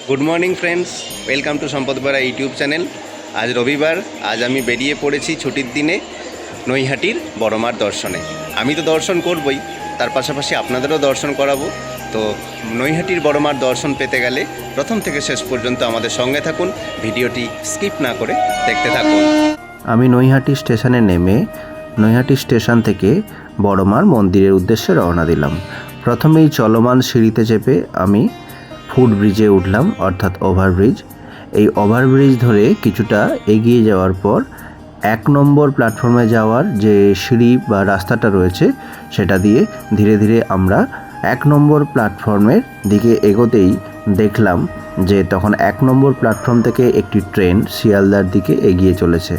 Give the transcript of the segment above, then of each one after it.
Good morning friends, welcome to সম্পদ Bora YouTube channel. আজ রবিবার, আজ আমি বেরিয়ে পড়েছি ছুটির দিনে নৈহাটির বড়মার দর্শনে। আমি তো দর্শন করবই, তার পাশাপাশি আপনাদেরও দর্শন করাবো। তো নৈহাটির বড়মার দর্শন পেতে গেলে প্রথম থেকে শেষ পর্যন্ত আমাদের সঙ্গে থাকুন, ভিডিওটি স্কিপ না করে দেখতে থাকুন। আমি নৈহাটি স্টেশনে নেমে নৈহাটি স্টেশন থেকে বড়মার মন্দিরের উদ্দেশ্যে রওনা দিলাম। প্রথমেই চলমান সিঁড়িতে চেপে আমি ফুট ব্রিজে উঠলাম, অর্থাৎ ওভারব্রিজ। এই ওভারব্রিজ ধরে কিছুটা এগিয়ে যাওয়ার পর 1 নম্বর প্ল্যাটফর্মে যাওয়ার যে সিঁড়ি বা রাস্তাটা রয়েছে সেটা দিয়ে ধীরে ধীরে আমরা 1 নম্বর প্ল্যাটফর্মের দিকে এগোতেই দেখলাম যে তখন 1 নম্বর প্ল্যাটফর্ম থেকে একটি ট্রেন শিয়ালদার দিকে এগিয়ে চলেছে।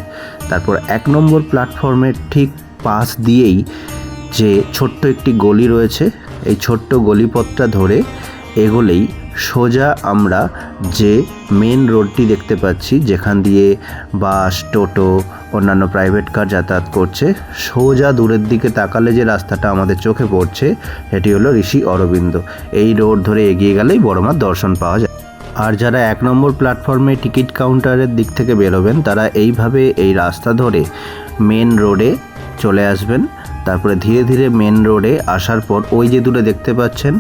তারপর 1 নম্বর প্ল্যাটফর্মের ঠিক পাশ দিয়েই যে ছোট্ট একটি গলি রয়েছে, এই ছোট্ট গলিপথটা ধরে এগোলেই সোজা আমরা যে মেন রোডটি দেখতে পাচ্ছি, যেখান দিয়ে বাস, টোটো, অন্যান্য প্রাইভেট কার যাতায়াত করছে, সোজা দূরের দিকে তাকালে যে রাস্তাটা আমাদের চোখে পড়ছে সেটি হলো ঋষি অরবিন্দ। এই রোড ধরে এগিয়ে গেলেই বড়মার দর্শন পাওয়া যায়। আর যারা 1 নম্বর প্ল্যাটফর্মে টিকিট কাউন্টারের দিক থেকে বেরোবেন তারা এইভাবে এই রাস্তা ধরে মেন রোডে চলে আসবেন। তারপরে ধীরে ধীরে মেন রোডে আসার পর ওই যে দূরে দেখতে পাচ্ছেন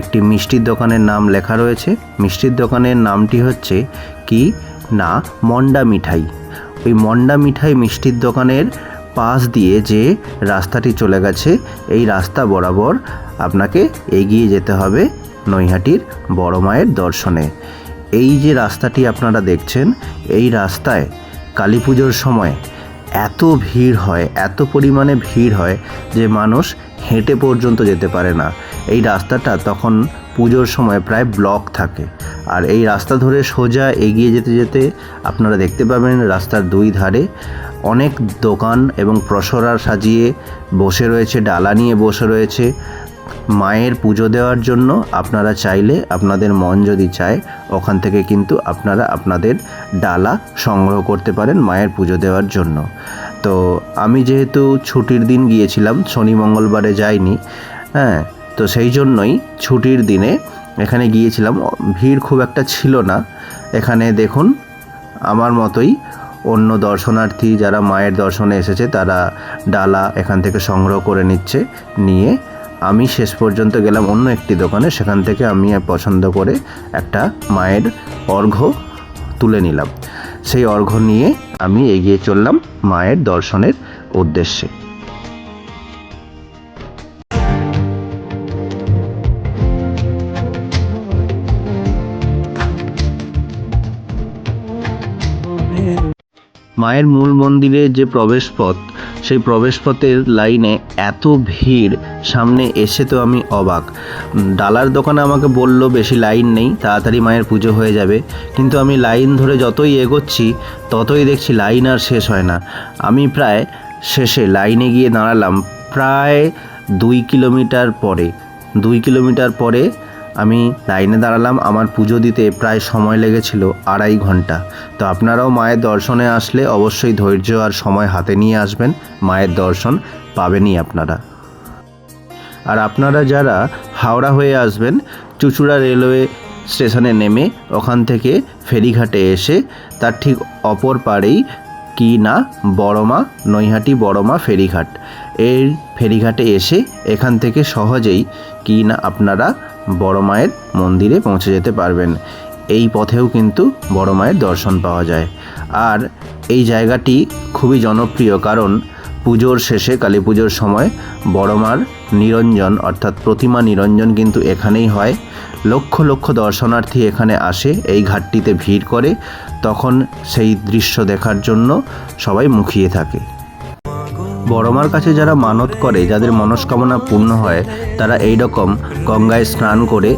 একটি মিষ্টির দোকানের নাম লেখা রয়েছে। মিষ্টির দোকানের নামটি হচ্ছে কি না মন্ডা মিঠাই। ওই মন্ডা মিঠাই মিষ্টির দোকানের পাশ দিয়ে যে রাস্তাটি চলে গেছে, এই রাস্তা বরাবর আপনাকে এগিয়ে যেতে হবে নৈহাটির বড় মায়ের দর্শনে। এই যে রাস্তাটি আপনারা দেখছেন, এই রাস্তায় কালী পুজোর সময় এত ভিড় হয়, এত পরিমাণে ভিড় হয় যে মানুষ হেঁটে পর্যন্ত যেতে পারে না। এই রাস্তাটা তখন পুজোর সময় প্রায় ব্লক থাকে। আর এই রাস্তা ধরে সোজা এগিয়ে যেতে যেতে আপনারা দেখতে পাবেন রাস্তার 2 ধারে অনেক দোকান এবং প্রসরা সাজিয়ে বসে রয়েছে, ডালা নিয়ে বসে রয়েছে মায়ের পুজো দেওয়ার জন্য। আপনারা চাইলে, আপনাদের মন যদি চায়, ওখান থেকে কিন্তু আপনারা আপনাদের ডালা সংগ্রহ করতে পারেন মায়ের পুজো দেওয়ার জন্য। তো আমি যেহেতু ছুটির দিন গিয়েছিলাম, শনি মঙ্গলবারে যাইনি, হ্যাঁ, তো সেই জন্যই ছুটির দিনে এখানে গিয়েছিলাম। ভিড় খুব একটা ছিল না। এখানে দেখুন আমার মতোই অন্য দর্শনার্থী যারা মায়ের দর্শনে এসেছে তারা ডালা এখান থেকে সংগ্রহ করে নিচ্ছে। নিয়ে আমি শেষ পর্যন্ত গেলাম অন্য একটি দোকানে, সেখান থেকে আমি পছন্দ করে একটা মায়ের অর্ঘ্য তুলে নিলাম। সেই অর্ঘ্য নিয়ে আমি এগিয়ে চললাম মায়ের দর্শনের উদ্দেশ্যে। মায়ের মূল মন্দিরে যে প্রবেশপথ, সেই প্রবেশপথের লাইনে এত ভিড়, সামনে এসে তো আমি অবাক। ডালার দোকানে আমাকে বলল বেশি লাইন নেই, তাড়াতাড়ি মায়ের পুজো হয়ে যাবে, কিন্তু আমি লাইন ধরে যতই এগোচ্ছি ততই দেখছি লাইন আর শেষ হয় না। আমি প্রায় শেষে লাইনে গিয়ে দাঁড়ালাম প্রায় 2 কিলোমিটার পরে। 2 কিলোমিটার পরে আমি লাইনে দাঁড়ালাম। আমার পুজো দিতে প্রায় সময় লেগেছিল 2.5 ঘন্টা। তো আপনারাও মায়ের দর্শনে আসলে অবশ্যই ধৈর্য আর সময় হাতে নিয়ে আসবেন, মায়ের দর্শন পাবেনই আপনারা। আর আপনারা যারা হাওড়া হয়ে আসবেন, চুঁচুড়া রেলওয়ে স্টেশনে নেমে ওখান থেকে ফেরিঘাটে এসে তার ঠিক অপর পাড়েই কি না বড়মা, নৈহাটি বড়মা ফেরিঘাট। এই ফেরিঘাটে এসে এখান থেকে সহজেই কি না আপনারা বড় মায়ের মন্দিরে পৌঁছে যেতে পারবেন। এই পথেও কিন্তু বড় মায়ের দর্শন পাওয়া যায়। আর এই জায়গাটি খুবই জনপ্রিয়, কারণ পুজোর শেষে, কালী পুজোর সময় বড় মার নিরঞ্জন অর্থাৎ প্রতিমা নিরঞ্জন কিন্তু এখানেই হয়। লক্ষ লক্ষ দর্শনার্থী এখানে আসে, এই ঘাটটিতে ভিড় করে, তখন সেই দৃশ্য দেখার জন্য সবাই মুখিয়ে থাকে। বড়মার কাছে যারা মানত করে, যাদের মনস্কামনা পূর্ণ হয়, তারা এই রকম গঙ্গায় স্নান করে,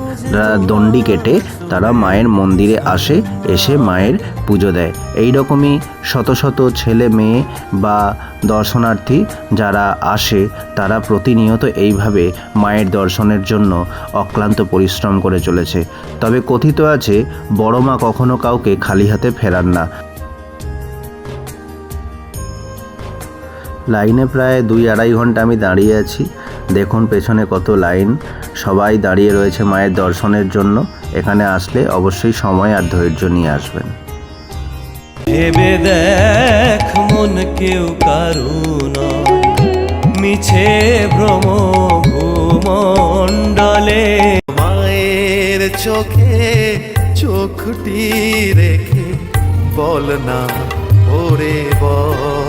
দণ্ডি কেটে তারা মায়ের মন্দিরে আসে, এসে মায়ের পুজো দেয়। এই রকমই শত শত ছেলে মেয়ে বা দর্শনার্থী যারা আসে, তারা প্রতিনিয়ত এইভাবে মায়ের দর্শনের জন্য অক্লান্ত পরিশ্রম করে চলেছে। তবে কথিত আছে, বড়মা কখনো কাউকে খালি হাতে ফেরান না। লাইনে প্রায় 2-2.5 ঘন্টা আমি দাঁড়িয়ে আছি। দেখুন পেছনে কত লাইন, সবাই দাঁড়িয়ে রয়েছে মায়ের দর্শনের জন্য। এখানে আসলে অবশ্যই সময় আর ধৈর্য নিয়ে আসবেন। ভেবে দেখ মন কেউ কারু নয়, মিছে ভ্রম ভূমণ্ডলে। মায়ের চোখে চোখটি রেখে বল না ওরে বল।